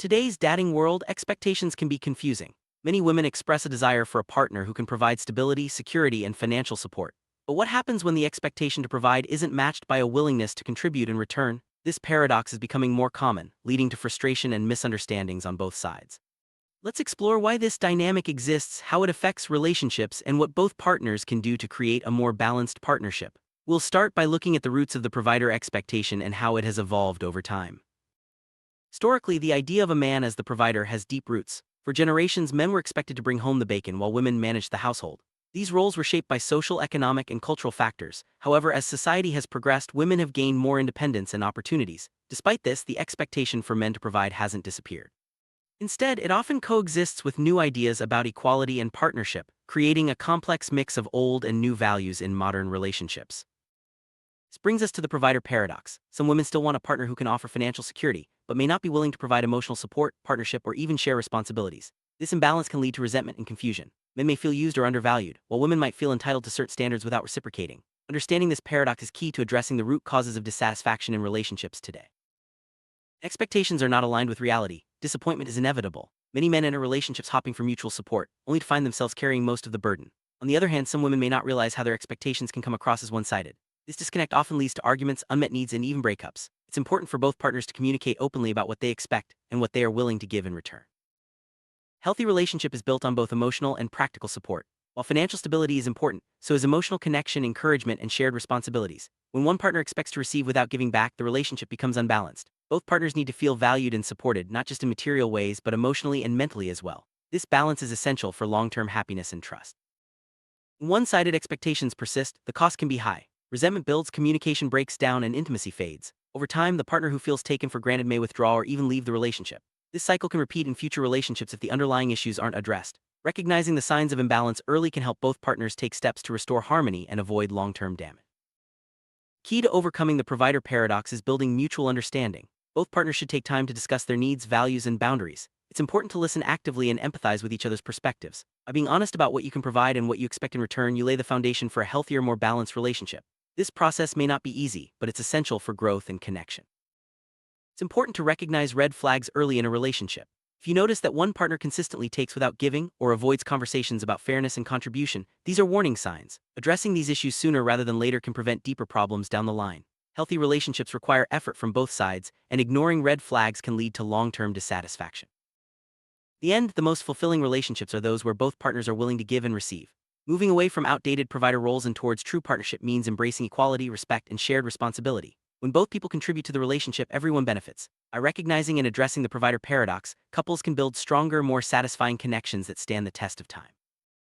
today's dating world, expectations can be confusing. Many women express a desire for a partner who can provide stability, security, and financial support. But what happens when the expectation to provide isn't matched by a willingness to contribute in return? This paradox is becoming more common, leading to frustration and misunderstandings on both sides. Let's explore why this dynamic exists, how it affects relationships, and what both partners can do to create a more balanced partnership. We'll start by looking at the roots of the provider expectation and how it has evolved over time. Historically, the idea of a man as the provider has deep roots. For generations, men were expected to bring home the bacon while women managed the household. These roles were shaped by social, economic, and cultural factors. However, as society has progressed, women have gained more independence and opportunities. Despite this, the expectation for men to provide hasn't disappeared. Instead, it often coexists with new ideas about equality and partnership, creating a complex mix of old and new values in modern relationships. This brings us to the provider paradox. Some women still want a partner who can offer financial security, but may not be willing to provide emotional support, partnership, or even share responsibilities. This imbalance can lead to resentment and confusion. Men may feel used or undervalued, while women might feel entitled to certain standards without reciprocating. Understanding this paradox is key to addressing the root causes of dissatisfaction in relationships today. Expectations are not aligned with reality. Disappointment is inevitable. Many men enter relationships hoping for mutual support, only to find themselves carrying most of the burden. On the other hand, some women may not realize how their expectations can come across as one-sided. This disconnect often leads to arguments, unmet needs, and even breakups. It's important for both partners to communicate openly about what they expect and what they are willing to give in return. Healthy relationship is built on both emotional and practical support. While financial stability is important, so is emotional connection, encouragement, and shared responsibilities. When one partner expects to receive without giving back, the relationship becomes unbalanced. Both partners need to feel valued and supported, not just in material ways, but emotionally and mentally as well. This balance is essential for long-term happiness and trust. When one-sided expectations persist, the cost can be high. Resentment builds, communication breaks down, and intimacy fades. Over time, the partner who feels taken for granted may withdraw or even leave the relationship. This cycle can repeat in future relationships if the underlying issues aren't addressed. Recognizing the signs of imbalance early can help both partners take steps to restore harmony and avoid long-term damage. Key to overcoming the provider paradox is building mutual understanding. Both partners should take time to discuss their needs, values, and boundaries. It's important to listen actively and empathize with each other's perspectives. By being honest about what you can provide and what you expect in return, you lay the foundation for a healthier, more balanced relationship. This process may not be easy, but it's essential for growth and connection. It's important to recognize red flags early in a relationship. If you notice that one partner consistently takes without giving or avoids conversations about fairness and contribution, these are warning signs. Addressing these issues sooner rather than later can prevent deeper problems down the line. Healthy relationships require effort from both sides, and ignoring red flags can lead to long-term dissatisfaction. In the end, the most fulfilling relationships are those where both partners are willing to give and receive. Moving away from outdated provider roles and towards true partnership means embracing equality, respect, and shared responsibility. When both people contribute to the relationship, everyone benefits. By recognizing and addressing the provider paradox, couples can build stronger, more satisfying connections that stand the test of time.